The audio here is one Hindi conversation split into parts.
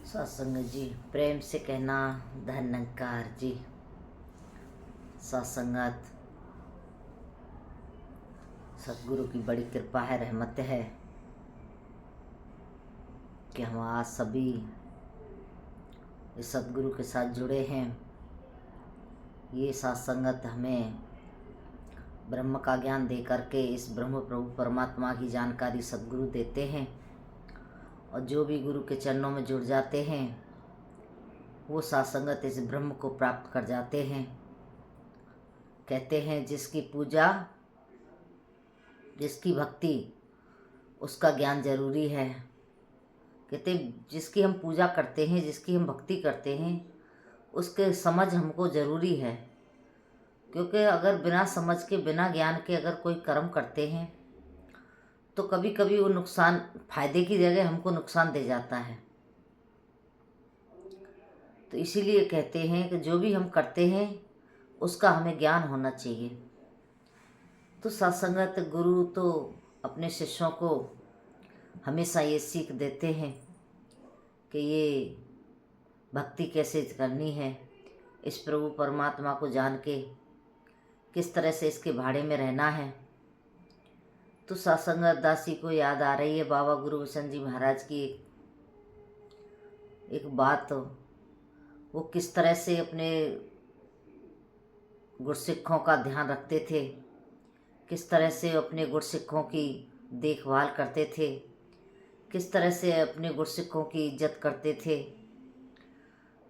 सत्संग जी, प्रेम से कहना धन्यकार जी। सत्संगत सतगुरु की बड़ी कृपा है, रहमत है कि हम आज सभी इस सतगुरु के साथ जुड़े हैं। ये सत्संगत हमें ब्रह्म का ज्ञान दे करके इस ब्रह्म प्रभु परमात्मा की जानकारी सतगुरु देते हैं, और जो भी गुरु के चरणों में जुड़ जाते हैं वो सत्संगत इस ब्रह्म को प्राप्त कर जाते हैं। कहते हैं जिसकी पूजा, जिसकी भक्ति, उसका ज्ञान जरूरी है। कहते जिसकी हम पूजा करते हैं, जिसकी हम भक्ति करते हैं, उसके समझ हमको ज़रूरी है। क्योंकि अगर बिना समझ के, बिना ज्ञान के अगर कोई कर्म करते हैं तो कभी कभी वो नुकसान, फायदे की जगह हमको नुकसान दे जाता है। तो इसीलिए कहते हैं कि जो भी हम करते हैं उसका हमें ज्ञान होना चाहिए। तो सत्संगत गुरु तो अपने शिष्यों को हमेशा ये सीख देते हैं कि ये भक्ति कैसे करनी है, इस प्रभु परमात्मा को जान के किस तरह से इसके भाड़े में रहना है। तो सत्संगत दासी को याद आ रही है बाबा गुरुवचन जी महाराज की एक बात। वो किस तरह से अपने गुरसिक्खों का ध्यान रखते थे, किस तरह से अपने गुरसिक्खों की देखभाल करते थे, किस तरह से अपने गुरसिक्खों की इज्जत करते थे।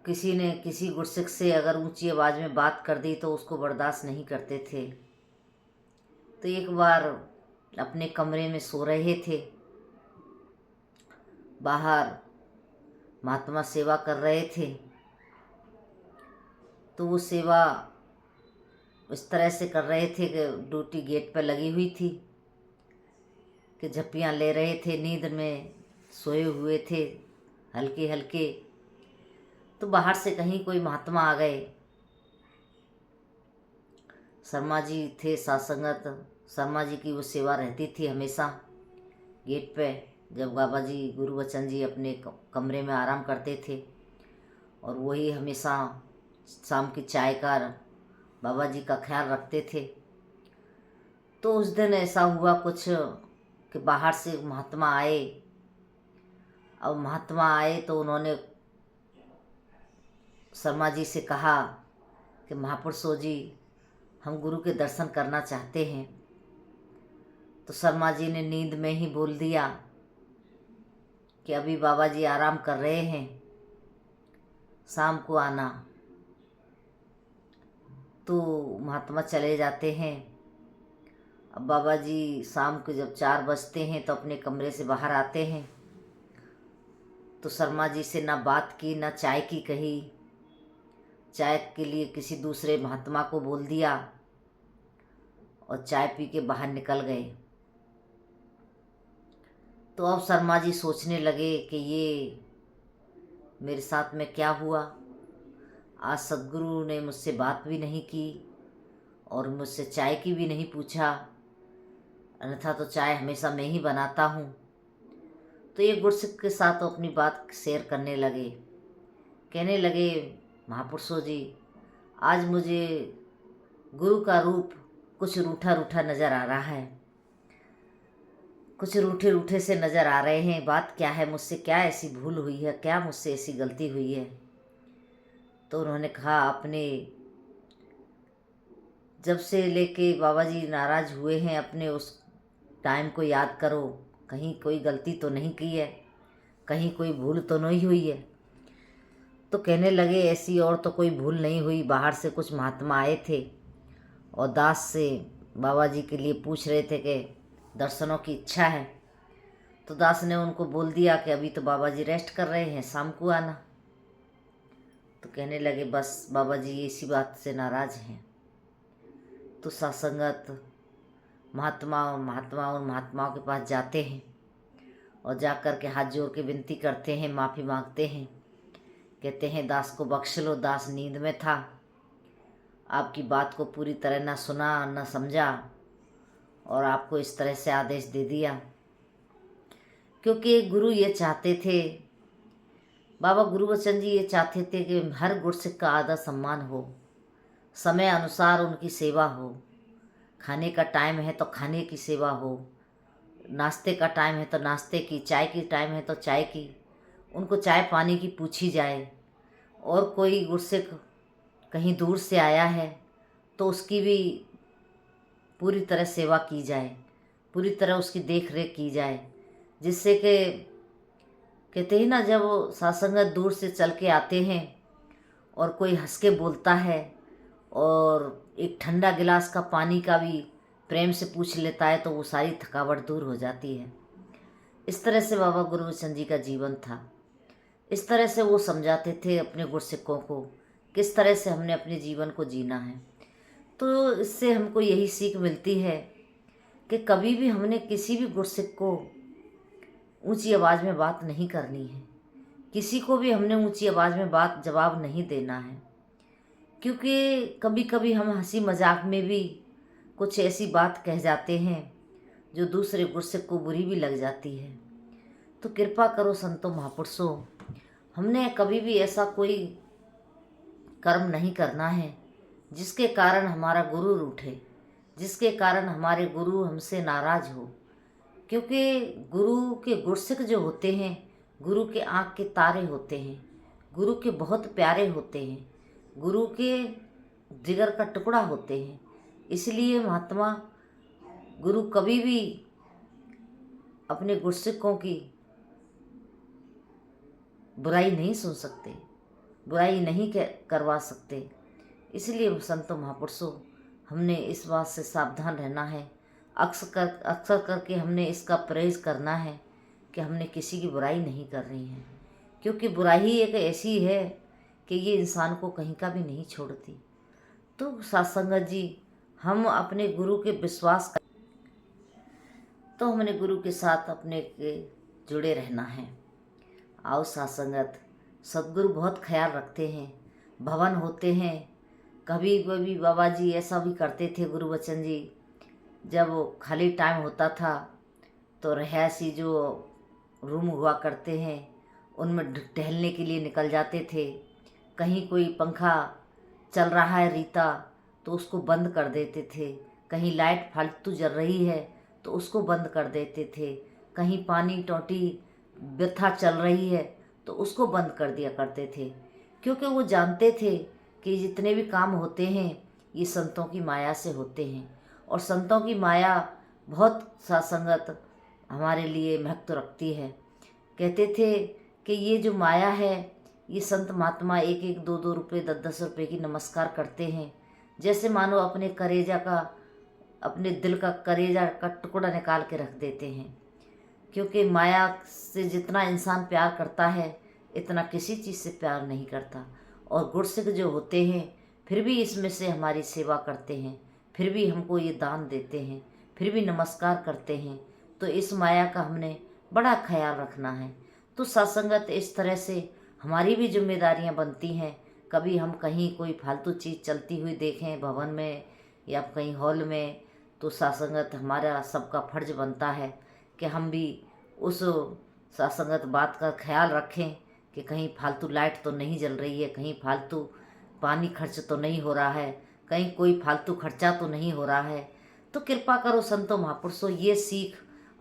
किसी ने किसी गुरसिख से अगर ऊंची आवाज़ में बात कर दी तो उसको बर्दाश्त नहीं करते थे। तो एक बार अपने कमरे में सो रहे थे, बाहर महात्मा सेवा कर रहे थे। तो वो सेवा इस तरह से कर रहे थे कि ड्यूटी गेट पर लगी हुई थी, कि झप्पियाँ ले रहे थे, नींद में सोए हुए थे हल्के हल्के। तो बाहर से कहीं कोई महात्मा आ गए। शर्मा जी थे सत्संगत, शर्मा जी की वो सेवा रहती थी हमेशा गेट पे, जब बाबा जी गुरुवचन जी अपने कमरे में आराम करते थे। और वही हमेशा शाम की चाय का बाबा जी का ख्याल रखते थे। तो उस दिन ऐसा हुआ कुछ कि बाहर से महात्मा आए। अब महात्मा आए तो उन्होंने शर्मा जी से कहा कि महापुरुषों जी, हम गुरु के दर्शन करना चाहते हैं। तो शर्मा जी ने नींद में ही बोल दिया कि अभी बाबा जी आराम कर रहे हैं, शाम को आना। तो महात्मा चले जाते हैं। अब बाबा जी शाम को जब 4 बजते हैं तो अपने कमरे से बाहर आते हैं। तो शर्मा जी से ना बात की, ना चाय की कही। चाय के लिए किसी दूसरे महात्मा को बोल दिया और चाय पी के बाहर निकल गए। तो अब शर्मा जी सोचने लगे कि ये मेरे साथ में क्या हुआ। आज सद्गुरु ने मुझसे बात भी नहीं की और मुझसे चाय की भी नहीं पूछा, अन्यथा तो चाय हमेशा मैं ही बनाता हूँ। तो ये गुरसिख के साथ तो अपनी बात शेयर करने लगे। कहने लगे, महापुरुषों जी, आज मुझे गुरु का रूप कुछ रूठा रूठा नज़र आ रहा है, कुछ रूठे रूठे से नज़र आ रहे हैं। बात क्या है, मुझसे क्या ऐसी भूल हुई है, क्या मुझसे ऐसी गलती हुई है। तो उन्होंने कहा, अपने जब से लेके बाबा जी नाराज़ हुए हैं, अपने उस टाइम को याद करो। कहीं कोई गलती तो नहीं की है, कहीं कोई भूल तो नहीं हुई है। तो कहने लगे, ऐसी और तो कोई भूल नहीं हुई। बाहर से कुछ महात्मा आए थे और दास से बाबा जी के लिए पूछ रहे थे कि दर्शनों की इच्छा है। तो दास ने उनको बोल दिया कि अभी तो बाबा जी रेस्ट कर रहे हैं, शाम को आना। तो कहने लगे, बस बाबा जी इसी बात से नाराज़ हैं। तो सत्संगत महात्माओं के पास जाते हैं और जा कर के हाथ जोड़ के विनती करते हैं, माफ़ी मांगते हैं। कहते हैं, दास को बख्श लो, दास नींद में था, आपकी बात को पूरी तरह ना सुना ना समझा और आपको इस तरह से आदेश दे दिया। क्योंकि गुरु ये चाहते थे, बाबा गुरुबचन जी ये चाहते थे कि हर गुरसिक का आदर सम्मान हो, समय अनुसार उनकी सेवा हो, खाने का टाइम है तो खाने की सेवा हो, नाश्ते का टाइम है तो नाश्ते की, चाय की टाइम है तो चाय की, उनको चाय पानी की पूछी जाए। और कोई गुरसिक कहीं दूर से आया है तो उसकी भी पूरी तरह सेवा की जाए, पूरी तरह उसकी देख रेख की जाए, जिससे कि कहते हैं ना, जब सासंगत दूर से चल के आते हैं और कोई हंस के बोलता है और एक ठंडा गिलास का पानी का भी प्रेम से पूछ लेता है तो वो सारी थकावट दूर हो जाती है। इस तरह से बाबा गुरुबचन जी का जीवन था। इस तरह से वो समझाते थे अपने गुरसिकों को किस तरह से हमने अपने जीवन को जीना है। तो इससे हमको यही सीख मिलती है कि कभी भी हमने किसी भी गुरसिक को ऊंची आवाज़ में बात नहीं करनी है, किसी को भी हमने ऊंची आवाज़ में बात जवाब नहीं देना है। क्योंकि कभी कभी हम हंसी मजाक में भी कुछ ऐसी बात कह जाते हैं जो दूसरे गुरसिक को बुरी भी लग जाती है। तो कृपा करो संतों महापुरुषों, हमने कभी भी ऐसा कोई कर्म नहीं करना है जिसके कारण हमारा गुरु रूठे, जिसके कारण हमारे गुरु हमसे नाराज हो। क्योंकि गुरु के गुरसिक जो होते हैं, गुरु के आँख के तारे होते हैं, गुरु के बहुत प्यारे होते हैं, गुरु के जिगर का टुकड़ा होते हैं। इसलिए महात्मा गुरु कभी भी अपने गुरसिकों की बुराई नहीं सुन सकते, बुराई नहीं करवा सकते। इसलिए संतों महापुरुषों, हमने इस बात से सावधान रहना है। अक्सर करके हमने इसका परहेज करना है कि हमने किसी की बुराई नहीं करनी है, क्योंकि बुराई एक ऐसी है कि ये इंसान को कहीं का भी नहीं छोड़ती। तो सत्संगत जी, हम अपने गुरु के विश्वास तो हमने गुरु के साथ अपने के जुड़े रहना है। आओ सत्संगत, सदगुरु बहुत ख्याल रखते हैं, भवन होते हैं। कभी कभी बाबा जी ऐसा भी करते थे गुरुबचन जी, जब खाली टाइम होता था तो रहायशी जो रूम हुआ करते हैं उनमें टहलने के लिए निकल जाते थे। कहीं कोई पंखा चल रहा है रीता तो उसको बंद कर देते थे, कहीं लाइट फालतू जल रही है तो उसको बंद कर देते थे, कहीं पानी टोटी व्यथा चल रही है तो उसको बंद कर दिया करते थे। क्योंकि वो जानते थे कि जितने भी काम होते हैं ये संतों की माया से होते हैं, और संतों की माया बहुत सत्संगत हमारे लिए महत्व रखती है। कहते थे कि ये जो माया है, ये संत महात्मा एक एक दो दो रुपये 10-10 रुपये की नमस्कार करते हैं, जैसे मानो अपने करेजा का, अपने दिल का करेजा का टुकड़ा निकाल के रख देते हैं। क्योंकि माया से जितना इंसान प्यार करता है इतना किसी चीज़ से प्यार नहीं करता। और गुरसिक जो होते हैं फिर भी इसमें से हमारी सेवा करते हैं, फिर भी हमको ये दान देते हैं, फिर भी नमस्कार करते हैं। तो इस माया का हमने बड़ा ख्याल रखना है। तो सत्संगत इस तरह से हमारी भी जिम्मेदारियां बनती हैं। कभी हम कहीं कोई फालतू चीज़ चलती हुई देखें भवन में या कहीं हॉल में, तो सत्संगत हमारा सबका फर्ज बनता है कि हम भी उस सत्संगत बात का ख्याल रखें कि कहीं फालतू लाइट तो नहीं जल रही है, कहीं फालतू पानी खर्च तो नहीं हो रहा है, कहीं कोई फालतू खर्चा तो नहीं हो रहा है। तो कृपा करो संतों महापुरुषों, ये सीख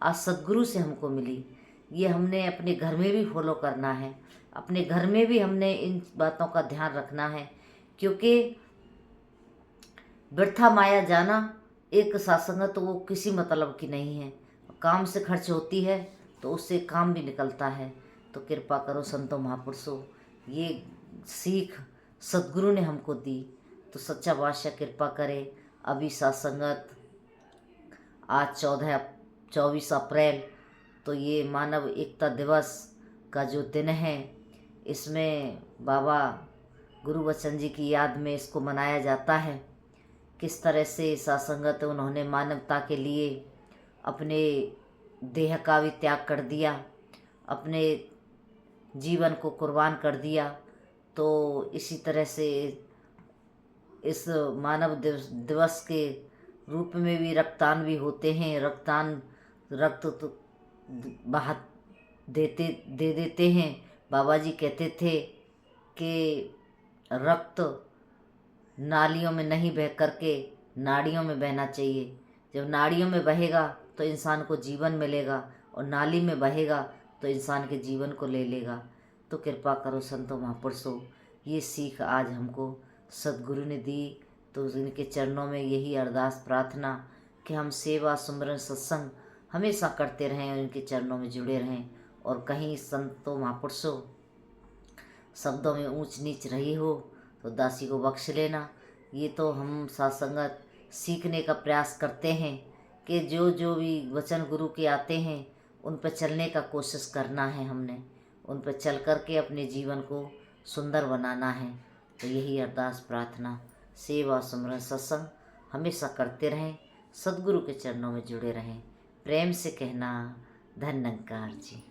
आज सदगुरु से हमको मिली, ये हमने अपने घर में भी फॉलो करना है। अपने घर में भी हमने इन बातों का ध्यान रखना है, क्योंकि वृथा माया जाना एक सत्संगत तो वो किसी मतलब की नहीं है। काम से खर्च होती है तो उससे काम भी निकलता है। तो कृपा करो संतों महापुरुषों, ये सीख सदगुरु ने हमको दी। तो सच्चा बादशाह कृपा करे। अभी सत्संगत आज 24 अप्रैल, तो ये मानव एकता दिवस का जो दिन है, इसमें बाबा गुरुबचन जी की याद में इसको मनाया जाता है। किस तरह से सत्संगत उन्होंने मानवता के लिए अपने देह का भी त्याग कर दिया, अपने जीवन को कुर्बान कर दिया। तो इसी तरह से इस मानव दिवस के रूप में भी रक्तदान भी होते हैं। रक्त तो दे देते हैं, बाबा जी कहते थे कि रक्त नालियों में नहीं बह करके नाड़ियों में बहना चाहिए। जब नाड़ियों में बहेगा तो इंसान को जीवन मिलेगा, और नाली में बहेगा तो इंसान के जीवन को ले लेगा। तो कृपा करो संतों महापुरुषों, ये सीख आज हमको सद्गुरु ने दी। तो इनके चरणों में यही अरदास प्रार्थना कि हम सेवा सुमरन सत्संग हमेशा करते रहें और इनके चरणों में जुड़े रहें। और कहीं संतों महापुरुषों शब्दों में ऊंच नीच रही हो तो दासी को बख्श लेना। ये तो हम सत्संगत सीखने का प्रयास करते हैं कि जो जो भी वचन गुरु के आते हैं उन पर चलने का कोशिश करना है। हमने उन पर चल कर के अपने जीवन को सुंदर बनाना है। तो यही अरदास प्रार्थना, सेवा सुमरन सत्संग हमेशा करते रहें, सद्गुरु के चरणों में जुड़े रहें। प्रेम से कहना, धन निरंकार जी।